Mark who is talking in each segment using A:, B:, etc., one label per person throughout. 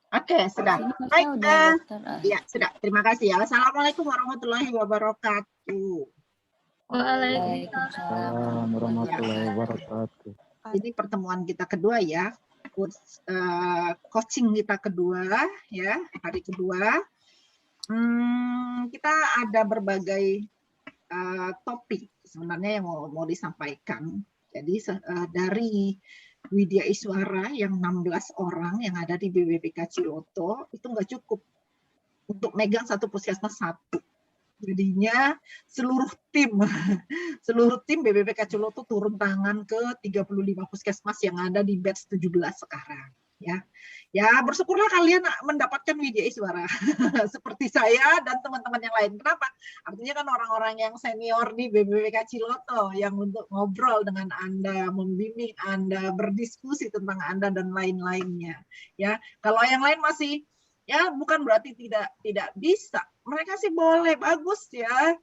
A: Oke, sudah.
B: Sini
A: Baik,
B: udah daftar.
A: ya sudah. Terima kasih ya. Assalamualaikum warahmatullahi wabarakatuh.
B: Waalaikumsalam
C: Warahmatullahi wabarakatuh.
A: Ini pertemuan kita kedua ya, coaching kita kedua ya, hari kedua. Kita ada berbagai topik sebenarnya yang mau disampaikan. Jadi dari Widya Iswara yang 16 orang yang ada di BPBK Ciloto itu nggak cukup untuk megang satu puskesmas satu. Jadinya seluruh tim BPBK Ciloto turun tangan ke 35 puskesmas yang ada di batch 17 sekarang. Ya bersyukurlah kalian mendapatkan Widya Iswara seperti saya dan teman-teman yang lain. Kenapa? Artinya kan orang-orang yang senior di BPBK Ciloto yang untuk ngobrol dengan Anda, membimbing Anda, berdiskusi tentang Anda dan lain-lainnya. Ya, kalau yang lain masih ya bukan berarti tidak bisa. Mereka sih boleh, bagus ya,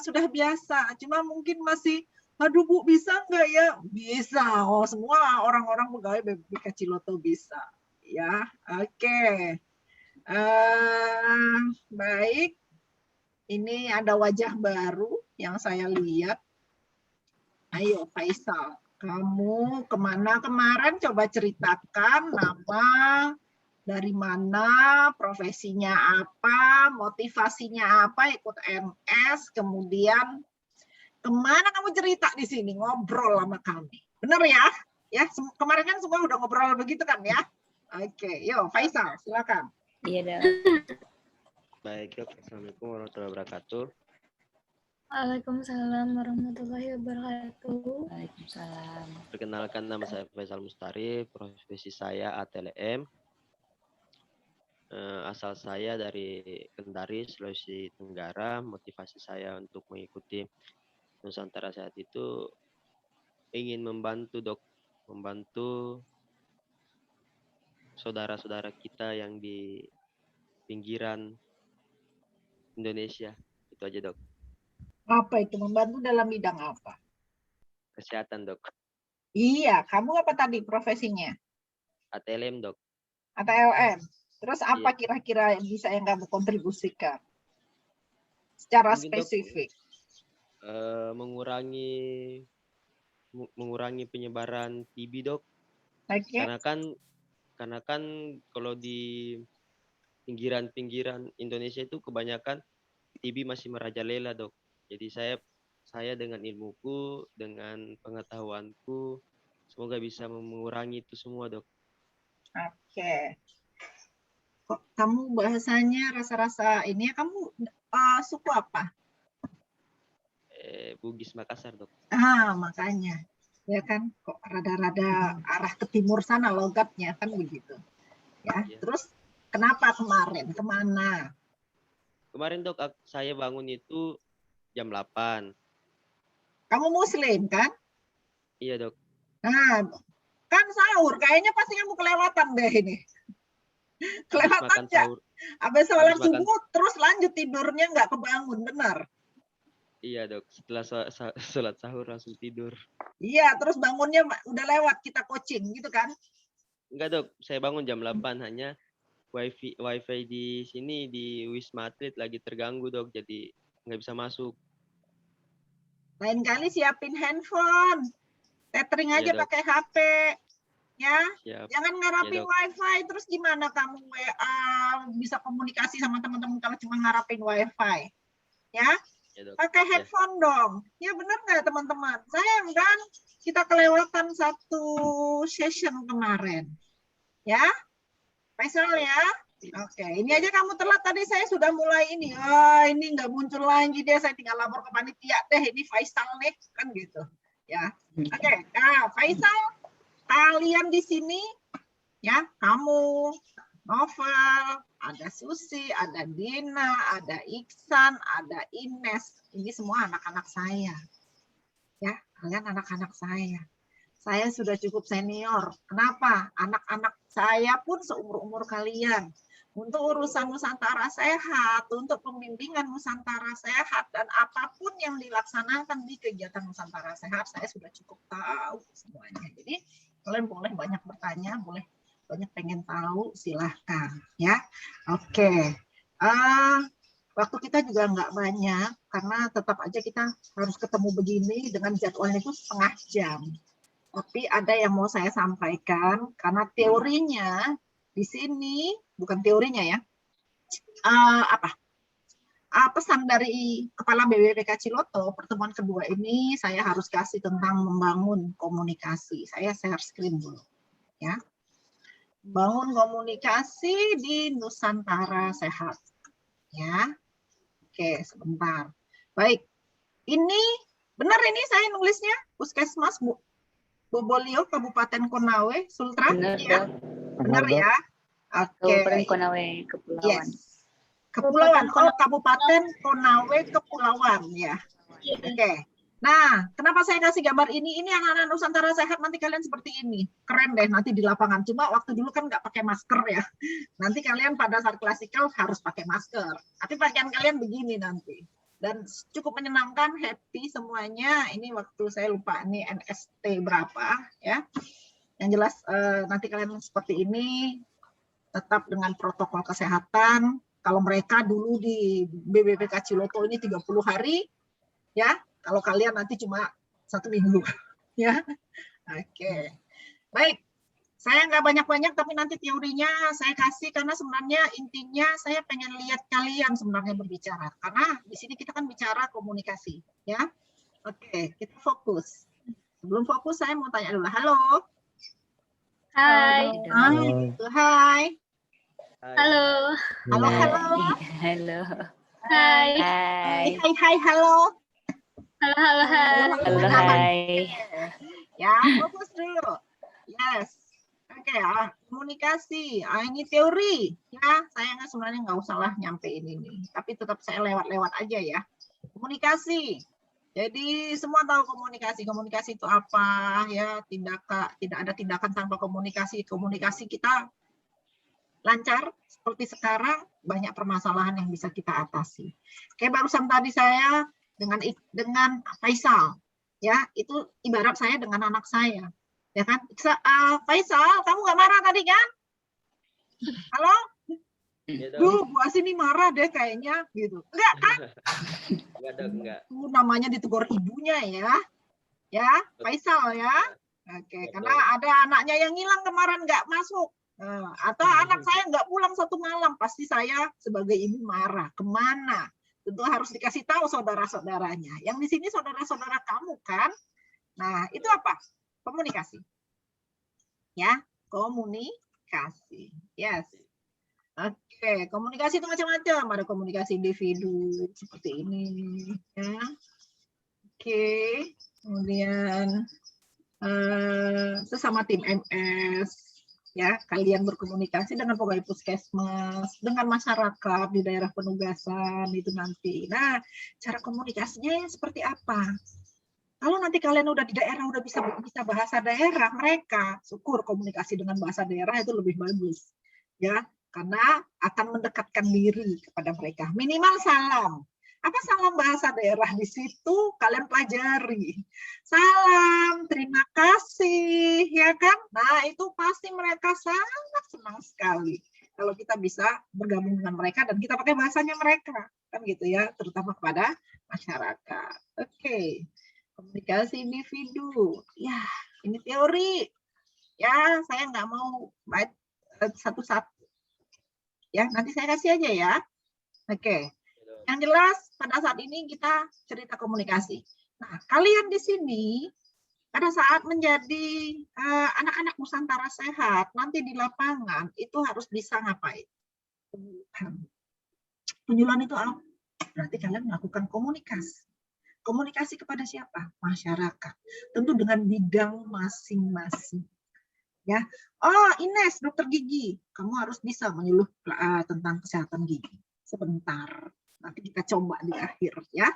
A: sudah biasa. Cuma mungkin masih, aduh Bu, bisa nggak ya? Bisa. Oh, semua orang-orang pegawai BPBK Ciloto bisa. Ya, oke. Baik. Ini ada wajah baru yang saya lihat. Ayo, Faisal. Kamu kemana kemarin? Coba ceritakan nama, dari mana, profesinya apa, motivasinya apa, ikut MS, kemudian kemana kamu cerita di sini, ngobrol sama kami. Benar ya? Ya, kemarin kan semua udah ngobrol begitu kan ya? Oke, yuk Faisal, silakan.
B: Iya dah.
D: Baik, Assalamualaikum warahmatullahi wabarakatuh.
E: Waalaikumsalam warahmatullahi wabarakatuh.
B: Waalaikumsalam.
D: Perkenalkan, nama saya Faisal Mustari, profesi saya ATLM. Asal saya dari Kendari, Sulawesi Tenggara. Motivasi saya untuk mengikuti Nusantara Sehat itu ingin membantu saudara-saudara kita yang di pinggiran Indonesia. Itu aja, Dok.
A: Apa itu? Membantu dalam bidang apa?
D: Kesehatan, Dok.
A: Iya, kamu apa tadi profesinya?
D: ATLM, Dok.
A: ATLM. Terus apa kira-kira yang bisa yang kamu kontribusikan secara
D: mungkin,
A: spesifik?
D: Dok, mengurangi penyebaran TB, Dok.
A: Okay.
D: Karena kan kalau di pinggiran Indonesia itu kebanyakan TB masih merajalela, Dok. Jadi saya dengan ilmuku, dengan pengetahuanku, semoga bisa mengurangi itu semua, Dok.
A: Oke. Kok kamu bahasanya rasa-rasa ini ya, kamu suku apa?
D: Bugis Makassar, Dok.
A: Makanya. Ya kan, kok rada-rada arah ke timur sana logatnya, kan begitu. Ya, terus kenapa kemarin? Kemana?
D: Kemarin, Dok, saya bangun itu jam 8.
A: Kamu Muslim, kan?
D: Iya, Dok.
A: Nah, kan sahur. Kayaknya pasti kamu kelewatan deh ini. Kelewatan ya? Habis sholat subuh, terus lanjut tidurnya nggak kebangun, benar?
D: Iya, Dok. Setelah sholat sahur langsung tidur.
A: Iya, terus bangunnya udah lewat kita coaching, gitu kan?
D: Enggak, Dok. Saya bangun jam 8, hanya wifi di sini di Wisma Atlet lagi terganggu, Dok. Jadi nggak bisa masuk.
A: Lain kali siapin handphone. Tethering aja pakai HP. Ya,
D: siap.
A: Jangan ngarapin wifi. Terus gimana kamu WA bisa komunikasi sama teman-teman kalau cuma ngarapin wifi? Ya, pakai headphone dong. Ya benar nggak teman-teman? Sayang kan kita kelewatan satu session kemarin. Ya, Faisal ya. Oke, ini aja kamu telat tadi, saya sudah mulai ini. Ini nggak muncul lagi deh, saya tinggal lapor ke panitia deh. Ini Faisal nih, kan gitu. Ya, oke. Nah, Faisal, kalian di sini, ya, kamu, Novel, ada Susi, ada Dina, ada Iksan, ada Ines. Ini semua anak-anak saya. Ya, kalian anak-anak saya. Saya sudah cukup senior. Kenapa? Anak-anak saya pun seumur-umur kalian. Untuk urusan Nusantara Sehat, untuk pembimbingan Nusantara Sehat, dan apapun yang dilaksanakan di kegiatan Nusantara Sehat, saya sudah cukup tahu semuanya. Jadi, kalian boleh banyak bertanya, boleh banyak pengen tahu, silahkan ya. Oke. Waktu kita juga nggak banyak, karena tetap aja kita harus ketemu begini dengan jadwalnya itu setengah jam. Tapi ada yang mau saya sampaikan, karena teorinya di sini, bukan teorinya ya, pesan dari Kepala BPBK Ciloto, pertemuan kedua ini saya harus kasih tentang membangun komunikasi. Saya share screen dulu. Ya. Bangun komunikasi di Nusantara Sehat. Ya. Oke, sebentar. Baik. Ini, benar ini saya nulisnya? Puskesmas Bobolio, Kabupaten Konawe, Sultra?
E: Benar,
A: Ya. Benar ya? Oke.
E: Kabupaten Konawe, Kepulauan.
A: Yes. Kepulauan, oh Kabupaten Konawe Kepulauan ya. Oke. Nah, kenapa saya kasih gambar ini? Ini anak-anak Nusantara Sehat, nanti kalian seperti ini. Keren deh nanti di lapangan. Cuma waktu dulu kan nggak pakai masker ya. Nanti kalian pada saat klasikal harus pakai masker. Tapi pakaian kalian begini nanti. Dan cukup menyenangkan, happy semuanya. Ini waktu saya lupa ini NST berapa ya. Yang jelas nanti kalian seperti ini. Tetap dengan protokol kesehatan. Kalau mereka dulu di BPBK Ciloto ini 30 hari, ya. Kalau kalian nanti cuma 1 minggu, ya. Oke. Baik, saya nggak banyak-banyak, tapi nanti teorinya saya kasih, karena sebenarnya intinya saya pengen lihat kalian sebenarnya berbicara. Karena di sini kita kan bicara komunikasi, ya. Oke, kita fokus. Sebelum fokus, saya mau tanya dulu. Halo.
E: Hai.
A: Hai.
E: Halo.
A: Halo, halo.
E: Halo. Hai. Hai.
A: Hai, halo.
E: Halo, halo, hai. Halo, hai.
A: Ya, fokus dulu. Yes. Oke, komunikasi. Ini teori. Ya, saya sebenarnya nggak usah lah nyampein ini. Tapi tetap saya lewat-lewat aja ya. Komunikasi. Jadi semua tahu komunikasi. Komunikasi itu apa? Ya, tidak ada tindakan tanpa komunikasi. Komunikasi kita lancar seperti sekarang, banyak permasalahan yang bisa kita atasi. Kayak barusan tadi saya dengan Faisal, ya itu ibarat saya dengan anak saya, ya kan? Faisal, kamu nggak marah tadi kan? Halo? Duh, Bu Asin ini marah deh kayaknya, gitu. Enggak kan?
D: Enggak.
A: Itu namanya ditegur ibunya ya, Faisal ya. Oke, karena ada anaknya yang hilang kemarin nggak masuk. Atau anak saya nggak pulang 1 malam, pasti saya sebagai ibu marah. Kemana? Tentu harus dikasih tahu saudara-saudaranya. Yang di sini saudara-saudara kamu kan? Nah, itu apa? Komunikasi. Ya, komunikasi. Yes. Oke, komunikasi itu macam-macam. Ada komunikasi individu seperti ini. Ya. Oke, kemudian sesama tim MS. Ya, kalian berkomunikasi dengan pegawai puskesmas, dengan masyarakat di daerah penugasan itu nanti. Nah, cara komunikasinya seperti apa? Kalau nanti kalian udah di daerah, udah bisa bahasa daerah mereka, syukur komunikasi dengan bahasa daerah itu lebih bagus, ya, karena akan mendekatkan diri kepada mereka. Minimal salam. Apa salam bahasa daerah di situ kalian pelajari. Salam, terima kasih, ya kan? Nah, itu pasti mereka sangat senang sekali kalau kita bisa bergabung dengan mereka dan kita pakai bahasanya mereka, kan gitu ya, terutama kepada masyarakat. Oke. Komunikasi individu. Ya, ini teori. Ya, saya nggak mau baca satu-satu. Ya, nanti saya kasih aja ya. Oke. Yang jelas pada saat ini kita cerita komunikasi. Nah, kalian di sini pada saat menjadi anak-anak Nusantara Sehat, nanti di lapangan itu harus bisa ngapain? Penyuluhan itu apa? Berarti kalian melakukan komunikasi. Komunikasi kepada siapa? Masyarakat. Tentu dengan bidang masing-masing. Ya. Oh, Ines, dokter gigi. Kamu harus bisa menyuluh tentang kesehatan gigi. Sebentar. Nanti kita coba di akhir ya.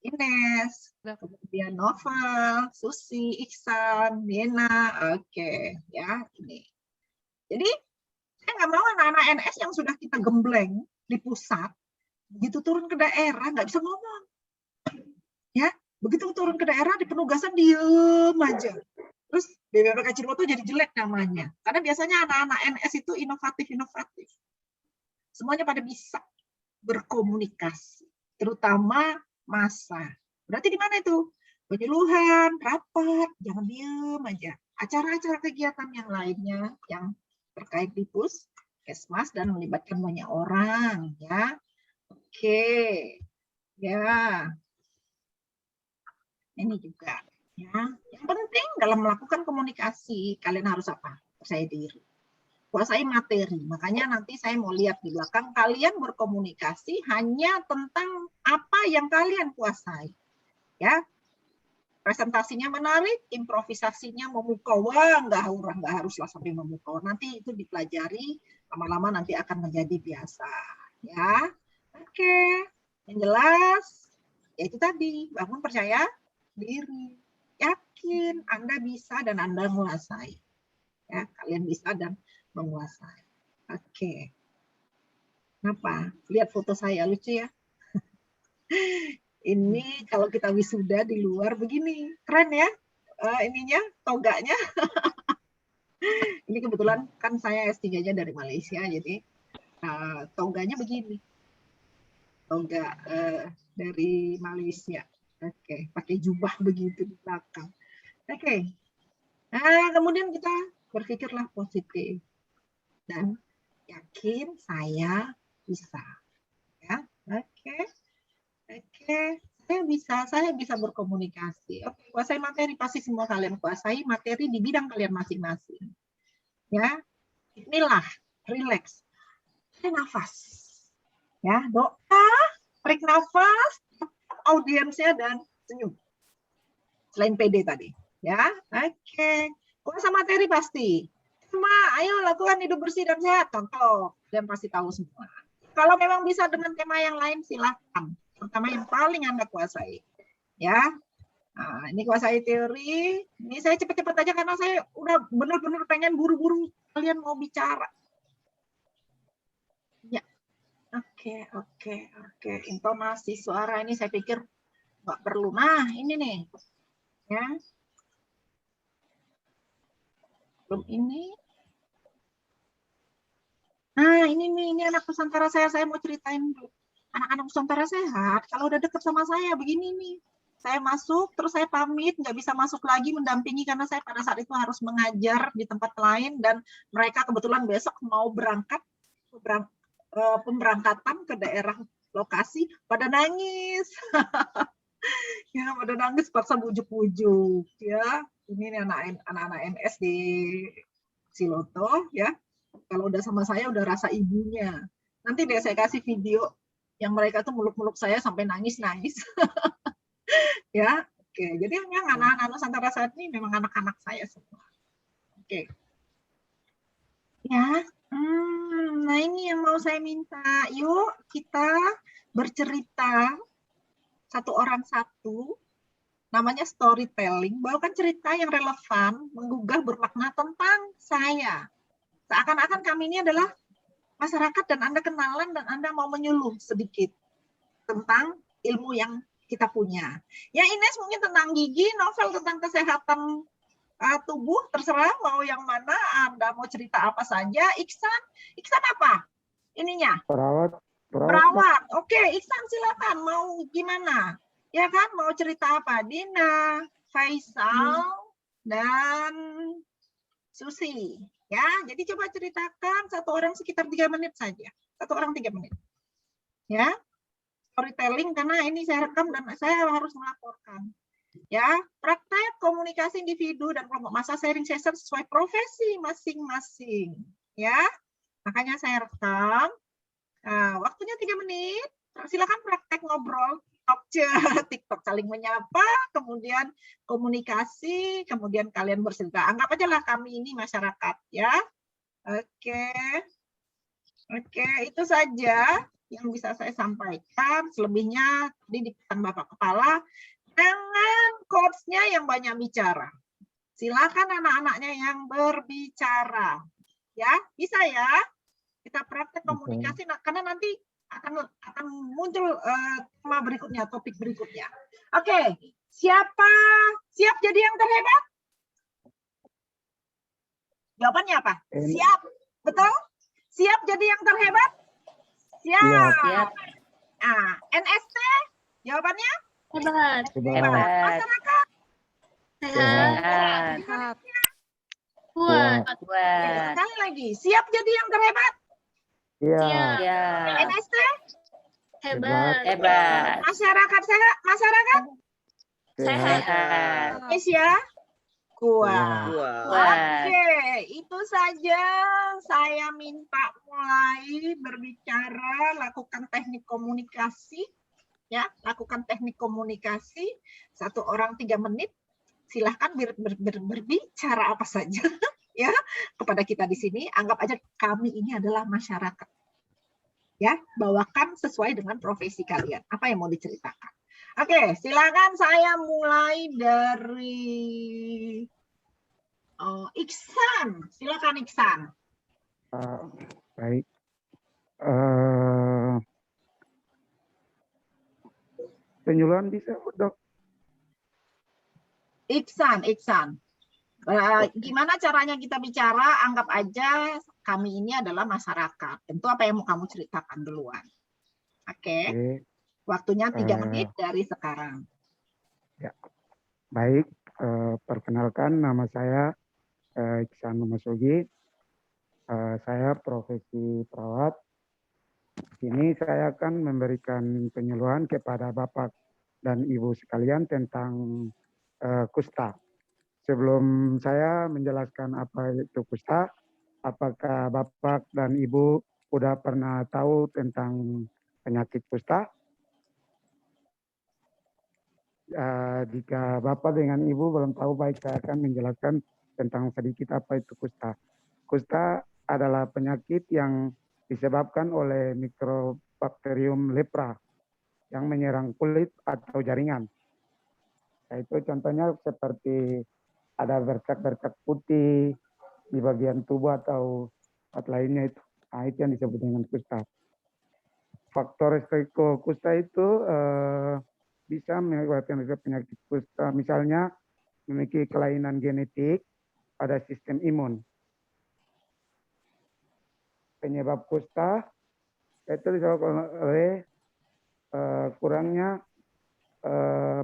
A: Ines, kemudian Novel, Susi, Iksan, Nena, oke ya ini. Jadi saya nggak mau anak-anak NS yang sudah kita gembleng di pusat, begitu turun ke daerah nggak bisa ngomong. Ya, begitu turun ke daerah di penugasan diem aja. Terus BPPK Ciloto jadi jelek namanya. Karena biasanya anak-anak NS itu inovatif-inovatif. Semuanya pada bisa berkomunikasi, terutama massa. Berarti di mana itu? Penyuluhan, rapat, jangan diem aja. Acara-acara kegiatan yang lainnya yang terkait di Puskesmas dan melibatkan banyak orang, ya. Oke, ya. Ini juga, ya. Yang penting dalam melakukan komunikasi kalian harus apa? Percaya diri. Kuasai materi. Makanya nanti saya mau lihat di belakang kalian berkomunikasi hanya tentang apa yang kalian kuasai. Ya. Presentasinya menarik, improvisasinya memukau. Wah, nggak haruslah sampai memukau. Nanti itu dipelajari, lama-lama nanti akan menjadi biasa. Ya. Oke. Yang jelas, ya itu tadi, bangun percaya diri. Yakin Anda bisa dan Anda menguasai. Ya, kalian bisa dan menguasai. Oke. Kenapa? Lihat foto saya, lucu ya. Ini kalau kita wisuda di luar begini. Keren ya ininya, toganya. Ini kebetulan kan saya S3-nya dari Malaysia, jadi toganya begini. Toga dari Malaysia. Oke, pakai jubah begitu di belakang. Oke. Nah, kemudian kita berpikirlah positif. Dan yakin saya bisa. Ya, oke. Saya bisa berkomunikasi. Oke, kuasai materi pasti semua kalian kuasai materi di bidang kalian masing-masing. Ya, inilah relax. Nafas. Ya, doa, tarik nafas, audiensnya dan senyum. Selain PD tadi. Ya, oke. Kuasa materi pasti. Ayo lakukan hidup bersih dan sehat. Contoh, kalian pasti tahu semua. Kalau memang bisa dengan tema yang lain, silakan. Terutama yang paling Anda kuasai. Ya, nah, ini kuasai teori. Ini saya cepat-cepat aja karena saya udah benar-benar pengen buru-buru kalian mau bicara. Ya, oke. Intonasi suara ini saya pikir nggak perlu. Nah, ini nih. Ya. Belum ini. Nah, ini anak Nusantara saya mau ceritain dulu. Anak-anak Nusantara sehat, kalau udah deket sama saya begini nih. Saya masuk, terus saya pamit, nggak bisa masuk lagi mendampingi karena saya pada saat itu harus mengajar di tempat lain dan mereka kebetulan besok mau berangkat pemberangkatan ke daerah lokasi, pada nangis. Ya, pada nangis paksa bujuk-bujuk. Ya, ini anak-anak NS di Ciloto, ya. Kalau udah sama saya udah rasa ibunya. Nanti deh saya kasih video yang mereka tuh meluk-meluk saya sampai nangis-nangis. Ya, oke. Jadi yang anak-anak Nusantara saat ini memang anak-anak saya semua. Oke. Ya, nah ini yang mau saya minta. Yuk kita bercerita satu orang satu. Namanya storytelling. Bawakan cerita yang relevan, menggugah, bermakna tentang saya. Seakan-akan kami ini adalah masyarakat dan Anda kenalan dan Anda mau menyuluh sedikit tentang ilmu yang kita punya. Ya Ines mungkin tentang gigi, novel tentang kesehatan tubuh, terserah mau yang mana, Anda mau cerita apa saja. Iksan apa? Ininya? Perawat. Oke, Iksan silakan mau gimana? Ya kan, mau cerita apa? Dina, Faisal, dan Susi. Ya, jadi coba ceritakan satu orang sekitar 3 menit saja. Satu orang 3 menit. Ya, storytelling karena ini saya rekam dan saya harus melaporkan. Ya, praktek komunikasi individu dan kelompok massa sharing session sesuai profesi masing-masing. Ya, makanya saya rekam. Waktunya 3 menit. Silakan praktek ngobrol. TikTok saling menyapa, kemudian komunikasi, kemudian kalian bercerita. Anggap aja lah kami ini masyarakat, ya. Oke, itu saja yang bisa saya sampaikan. Selebihnya tadi dipesan Bapak Kepala, jangan coach-nya yang banyak bicara. Silakan anak-anaknya yang berbicara, ya. Bisa ya. Kita praktek komunikasi, karena nanti akan muncul tema berikutnya, topik berikutnya. Oke, siapa siap jadi yang terhebat? Jawabannya apa?
C: N.
A: Siap. Betul? Siap jadi yang terhebat? Siap.
E: Siap.
A: NST? Jawabannya?
E: Hebat.
C: Hebat.
E: Hebat.
A: Masyarakat?
E: Sehat.
B: Sehat.
E: Kuat.
A: Oke,
E: Kuat.
A: sekali lagi. Siap jadi yang terhebat?
C: Siap.
E: Siap.
A: NST?
C: Hebat.
E: Hebat.
A: Masyarakat sehat? Masyarakat?
C: Sehat.
E: Sehat.
A: Indonesia? Kuat.
C: Kuat.
E: Kuat.
A: Oke, itu saja saya minta mulai berbicara, lakukan teknik komunikasi, ya, lakukan teknik komunikasi. 1 orang 3 menit. Silahkan berbicara apa saja, ya, kepada kita di sini. Anggap aja kami ini adalah masyarakat, ya. Bawakan sesuai dengan profesi kalian. Apa yang mau diceritakan? Oke, silakan saya mulai dari Iksan. Silakan Iksan.
C: Baik. Penyuluhan bisa, Dok?
A: Iksan. Gimana caranya kita bicara? Anggap aja kami ini adalah masyarakat. Tentu apa yang mau kamu ceritakan duluan. Oke.
C: Oke.
A: Waktunya 3 menit dari sekarang.
C: Ya. Baik. Perkenalkan, nama saya Iksan Masugi. Saya profesi perawat. Ini saya akan memberikan penyuluhan kepada Bapak dan Ibu sekalian tentang kusta. Sebelum saya menjelaskan apa itu kusta, apakah Bapak dan Ibu sudah pernah tahu tentang penyakit kusta? Jika Bapak dengan Ibu belum tahu, baik saya akan menjelaskan tentang sedikit apa itu kusta. Kusta adalah penyakit yang disebabkan oleh mikrobakterium lepra yang menyerang kulit atau jaringan. Itu contohnya seperti ada bercak-bercak putih di bagian tubuh atau tempat lainnya itu. Nah, itu yang disebut dengan kusta. Faktor resiko kusta itu bisa menyebabkan penyakit kusta. Misalnya memiliki kelainan genetik pada sistem imun. Penyebab kusta itu disebabkan oleh kurangnya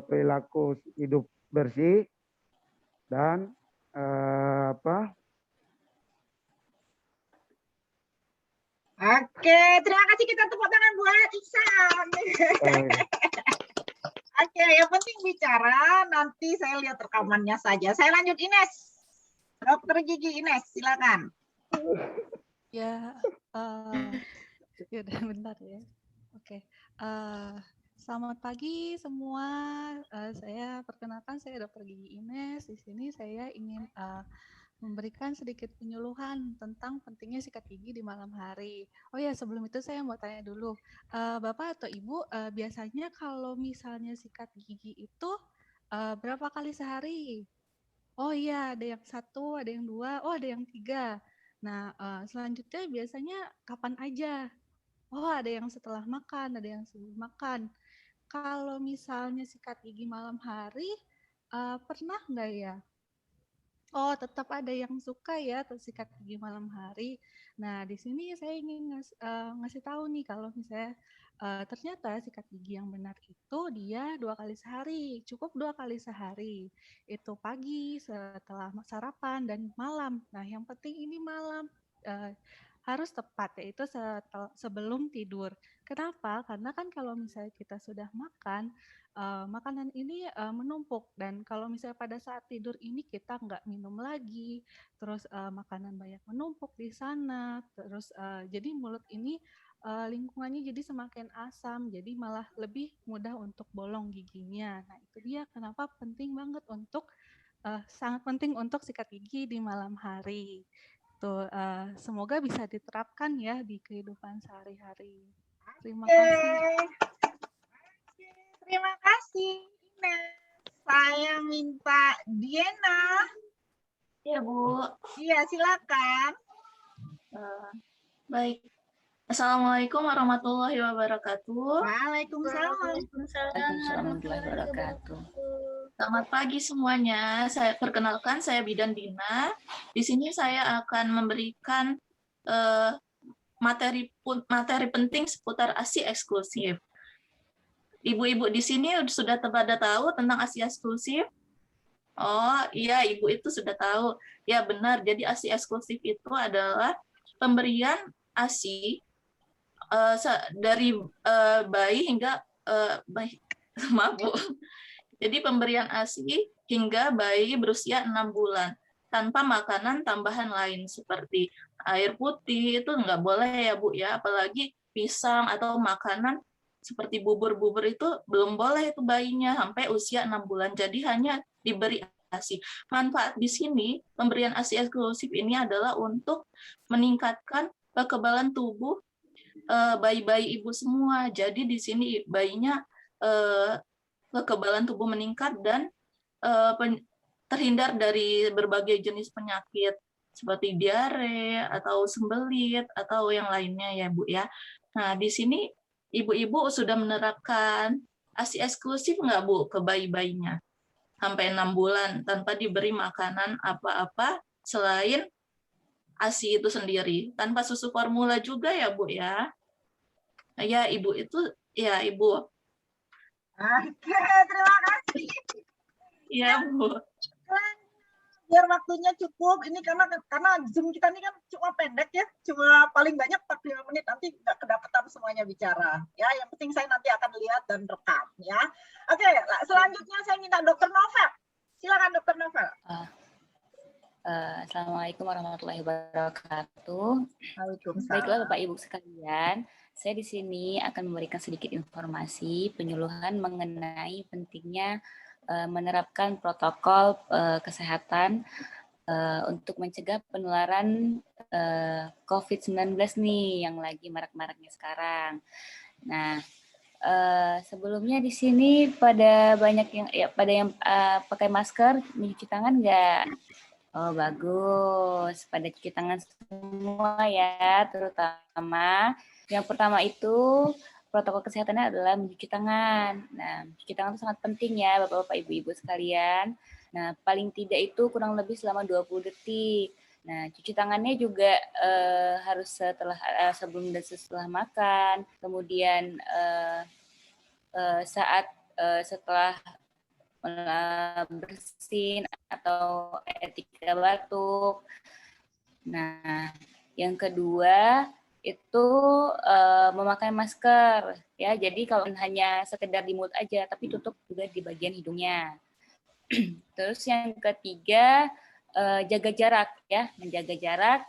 C: perilaku hidup bersih dan
A: Oke, terima kasih, kita tepuk tangan buat Iksan. Oke, yang penting bicara, nanti saya lihat rekamannya saja. Saya lanjut Ines. Dokter Gigi Ines, silakan.
B: Ya, udah bentar ya. Oke. Selamat pagi semua. Saya perkenalkan, saya Dokter Gigi Ines. Di sini saya ingin memberikan sedikit penyuluhan tentang pentingnya sikat gigi di malam hari. Oh ya, sebelum itu saya mau tanya dulu, Bapak atau Ibu, biasanya kalau misalnya sikat gigi itu berapa kali sehari? Oh iya, ada yang 1, ada yang 2, oh ada yang 3. Nah, selanjutnya biasanya kapan aja? Oh, ada yang setelah makan, ada yang sebelum makan. Kalau misalnya sikat gigi malam hari, pernah nggak ya? Oh, tetap ada yang suka ya sikat gigi malam hari. Nah, di sini saya ingin ngasih tahu nih kalau misalnya ternyata sikat gigi yang benar itu dia 2 kali sehari, cukup 2 kali sehari. Itu pagi setelah sarapan dan malam. Nah, yang penting ini malam harus tepat, yaitu sebelum tidur. Kenapa? Karena kan kalau misalnya kita sudah makan, makanan ini menumpuk, dan kalau misalnya pada saat tidur ini kita nggak minum lagi, terus makanan banyak menumpuk di sana, terus jadi mulut ini lingkungannya jadi semakin asam, jadi malah lebih mudah untuk bolong giginya. Nah, itu dia kenapa penting banget untuk sangat penting untuk sikat gigi di malam hari. Tuh, semoga bisa diterapkan ya di kehidupan sehari-hari. Terima kasih.
A: Terima kasih, Ines. Saya minta Diana.
F: Ya, Bu.
A: Iya, silakan.
F: Baik. Assalamualaikum warahmatullahi wabarakatuh.
A: Waalaikumsalam.
E: Waalaikumsalam warahmatullahi wabarakatuh.
F: Selamat pagi semuanya. Saya perkenalkan, saya Bidan Dina. Di sini saya akan memberikan materi penting seputar ASI eksklusif. Ibu-ibu di sini sudah pada tahu tentang ASI eksklusif? Oh iya, Ibu itu sudah tahu. Ya benar, jadi ASI eksklusif itu adalah pemberian ASI dari bayi hingga maaf Bu. Jadi pemberian ASI hingga bayi berusia 6 bulan tanpa makanan tambahan lain seperti air putih itu nggak boleh ya Bu ya, apalagi pisang atau makanan seperti bubur-bubur itu belum boleh itu bayinya sampai usia 6 bulan. Jadi hanya diberi ASI. Manfaat di sini pemberian ASI eksklusif ini adalah untuk meningkatkan kekebalan tubuh bayi-bayi ibu semua. Jadi di sini bayinya kekebalan tubuh meningkat dan terhindar dari berbagai jenis penyakit seperti diare atau sembelit atau yang lainnya ya Bu ya. Nah di sini ibu-ibu sudah menerapkan ASI eksklusif nggak Bu ke bayi-bayinya sampai 6 bulan tanpa diberi makanan apa-apa selain ASI itu sendiri, tanpa susu formula juga ya Bu ya. Ya Ibu itu ya Ibu.
A: Oke, terima kasih.
F: Iya Bu.
A: Biar waktunya cukup, ini karena Zoom kita ini kan cuma pendek ya, cuma paling banyak 45 menit, nanti nggak kedapatan semuanya bicara. Ya, yang penting saya nanti akan lihat dan rekam ya. Oke, selanjutnya saya minta Dr. Novel. Silakan Dr. Novel.
E: Assalamualaikum warahmatullahi wabarakatuh.
A: Waalaikumsalam.
E: Baiklah Bapak Ibu sekalian, saya di sini akan memberikan sedikit informasi penyuluhan mengenai pentingnya menerapkan protokol kesehatan untuk mencegah penularan COVID-19 nih yang lagi marak-maraknya sekarang. Nah, sebelumnya di sini pada banyak yang pakai masker, mencuci tangan nggak? Oh bagus, pada cuci tangan semua ya, terutama yang pertama itu protokol kesehatannya adalah mencuci tangan. Nah, mencuci tangan itu sangat penting ya Bapak-Bapak, Ibu-Ibu sekalian. Nah, paling tidak itu kurang lebih selama 20 detik. Nah, cuci tangannya juga harus sebelum dan setelah makan, kemudian saat setelah bersin atau etika batuk. Nah, yang kedua itu memakai masker ya. Jadi kalau hanya sekedar di mulut aja, tapi tutup juga di bagian hidungnya. Terus yang ketiga jaga jarak ya, menjaga jarak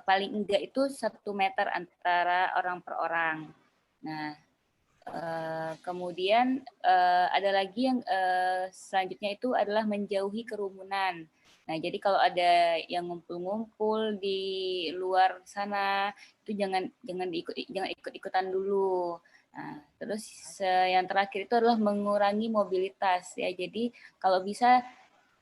E: paling enggak itu 1 meter antara orang per orang. Nah, kemudian ada lagi yang selanjutnya itu adalah menjauhi kerumunan. Nah, jadi kalau ada yang ngumpul-ngumpul di luar sana itu jangan ikut-ikutan dulu. Nah, terus yang terakhir itu adalah mengurangi mobilitas ya. Jadi kalau bisa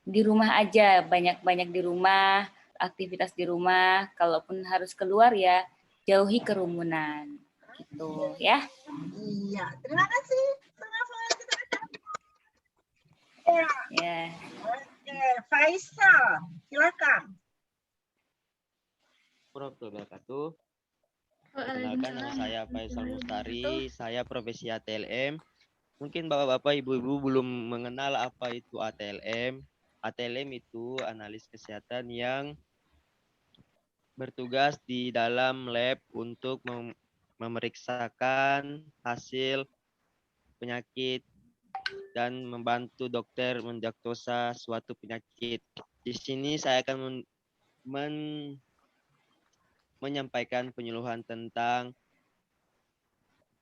E: di rumah aja, banyak-banyak di rumah, aktivitas di rumah. Kalaupun harus keluar ya jauhi kerumunan. Gitu ya.
A: Iya, terima kasih.
E: Ya.
A: Oke, Faisal, silakan.
D: Wabarakatuh. Perkenalkan, nama saya Faisal Mustari, saya profesi ATLM. Mungkin Bapak-Bapak, Ibu-Ibu belum mengenal apa itu ATLM. ATLM itu analis kesehatan yang bertugas di dalam lab untuk memeriksakan hasil penyakit dan membantu dokter mendiagnosa suatu penyakit. Di sini saya akan menyampaikan penyuluhan tentang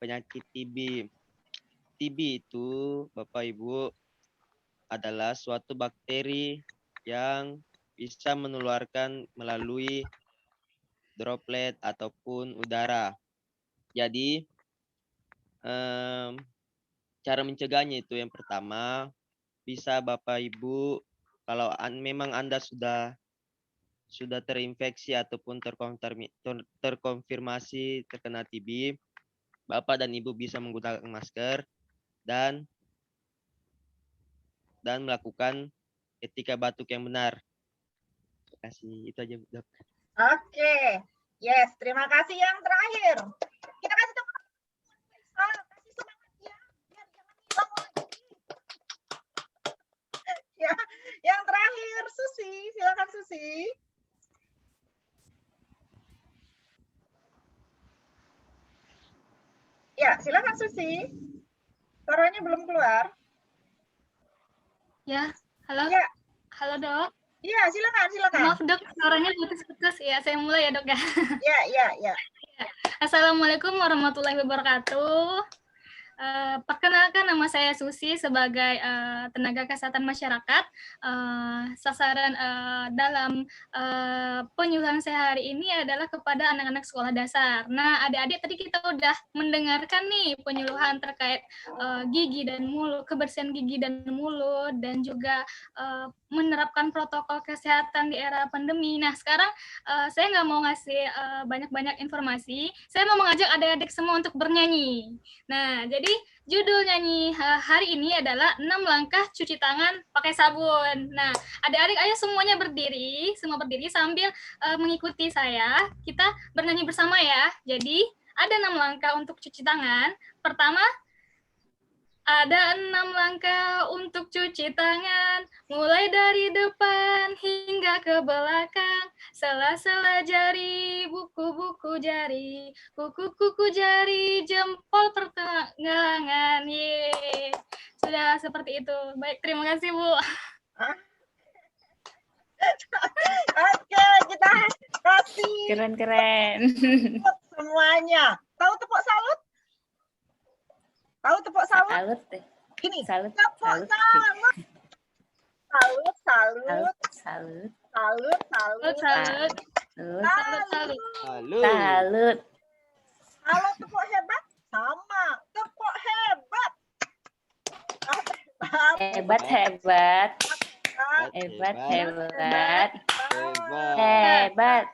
D: penyakit TB. TB itu, Bapak Ibu, adalah suatu bakteri yang bisa menularkan melalui droplet ataupun udara. Jadi, cara mencegahnya itu yang pertama, bisa Bapak Ibu, kalau memang Anda sudah terinfeksi ataupun terkonfirmasi terkena TB, Bapak dan Ibu bisa menggunakan masker dan dan melakukan etika batuk yang benar. Terima kasih. Itu aja, Dok.
A: Oke. Yes, terima kasih. Yang terakhir. Kita kasih tepuk tangan. Kasih semangat ya. Biar jangan hilang lagi. Ya, yang terakhir Susi, silakan Susi. Ya, silakan Susi. Suaranya belum keluar.
G: Ya, halo.
A: Ya.
G: Halo, Dok.
A: Iya, silakan.
G: Maaf, Dok, suaranya putus-putus ya. Saya mulai ya, Dok ya.
A: Ya.
G: Assalamualaikum warahmatullahi wabarakatuh. Perkenalkan, nama saya Susi sebagai tenaga kesehatan masyarakat. Sasaran dalam penyuluhan saya hari ini adalah kepada anak-anak sekolah dasar. Nah, adik-adik tadi kita udah mendengarkan nih penyuluhan terkait gigi dan mulut, kebersihan gigi dan mulut, dan juga menerapkan protokol kesehatan di era pandemi. Nah, sekarang saya nggak mau ngasih banyak-banyak informasi. Saya mau mengajak adik-adik semua untuk bernyanyi. Nah, jadi judul nyanyi hari ini adalah 6 langkah cuci tangan pakai sabun. Nah, adik-adik ayo semuanya berdiri, semua berdiri sambil mengikuti saya. Kita bernyanyi bersama ya. Jadi, ada 6 langkah untuk cuci tangan. Pertama, ada 6 langkah untuk cuci tangan, mulai dari depan hingga ke belakang, sela-sela jari, buku-buku jari, kuku-kuku jari, jempol pertengahan. Yeay. Sudah seperti itu. Baik, terima kasih, Bu.
A: Oke, kita kasih
E: Keren-keren.
A: semuanya. Tahu tepuk salut? Tahu tepuk salut?
E: Salut deh.
A: Gini,
E: Salut.
A: tepuk
E: Salut.
A: salut. Salut.
E: Salut.
G: Salut.
E: Salut.
G: Salut.
E: Salut.
A: Kalau tepuk hebat, sama. Tepuk hebat.
E: Hebat.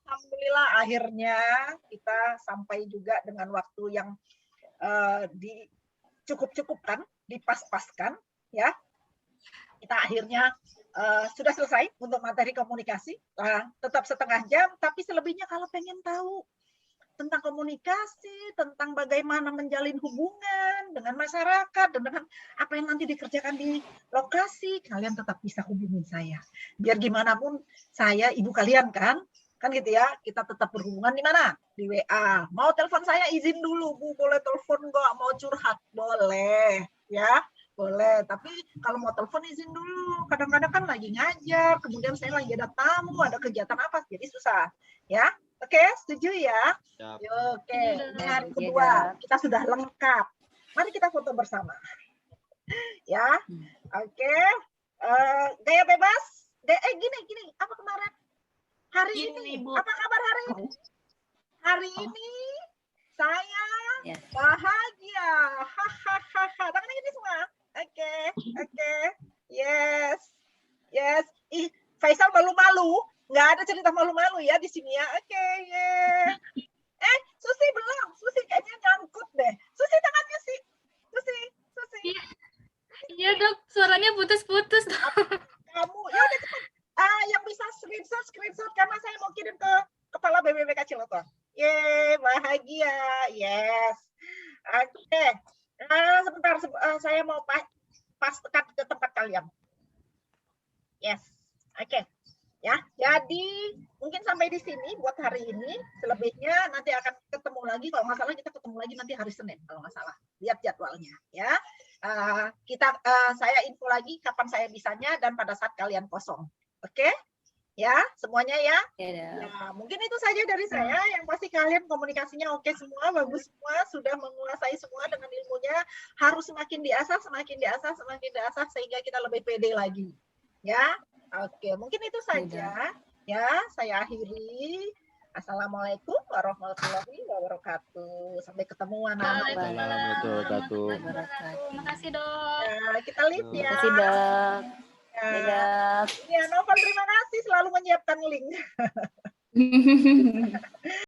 A: Alhamdulillah akhirnya kita sampai juga dengan waktu yang dicukup-cukupkan, dipas-paskan, ya. Kita akhirnya sudah selesai untuk materi komunikasi. Tetap setengah jam, tapi selebihnya kalau pengen tahu tentang komunikasi, tentang bagaimana menjalin hubungan dengan masyarakat, dan dengan apa yang nanti dikerjakan di lokasi, kalian tetap bisa hubungi saya. Biar gimana pun saya ibu kalian kan gitu ya, kita tetap berhubungan di mana? Di WA. Mau telepon saya izin dulu, Bu, boleh telepon nggak? Mau curhat? Boleh, ya. Boleh, tapi kalau mau telepon izin dulu. Kadang-kadang kan lagi ngajar, kemudian saya lagi ada tamu, ada kegiatan apa, jadi susah. Ya, oke, setuju ya? Oke, ini hari kedua, kita sudah lengkap. Mari kita foto bersama. Ya, oke. Gaya bebas. Gini, apa kemarin? Hari ini,
F: Bu.
A: apa kabar hari ini? Hari ini saya bahagia. Hahaha. Tangannya gini semua. Oke. Yes. Ih, Faisal malu-malu. Nggak ada cerita malu-malu ya di sini ya. Oke, yeah. Susi belum. Susi kayaknya nyangkut deh. Susi tangannya sih. Susi.
G: Iya, Dok. Suaranya putus-putus.
A: Kamu, ya udah cepat. Yang bisa screenshot karena saya mau kirim ke kepala BPPK Cilegon. Yeay, bahagia. Yes. Oke. Sebentar, saya mau pas tekan ke tempat kalian. Yes. Oke. Ya, jadi mungkin sampai di sini buat hari ini. Selebihnya nanti akan ketemu lagi. Kalau nggak salah kita ketemu lagi nanti hari Senin kalau nggak salah. Lihat jadwalnya, ya. Saya info lagi kapan saya bisanya dan pada saat kalian kosong. Oke? Ya, semuanya ya. Ya, mungkin itu saja dari saya. Yang pasti kalian komunikasinya oke semua, bagus semua, sudah menguasai semua dengan ilmunya. Harus semakin diasah sehingga kita lebih pede lagi. Ya. Oke, mungkin itu saja. Ya, saya akhiri. Assalamualaikum warahmatullahi wabarakatuh. Sampai ketemu anak-anak.
G: Terima kasih, Dok.
A: Ya, kita lihat ya.
E: Terima kasih, Dok.
A: Ya, Novel terima kasih selalu menyiapkan link.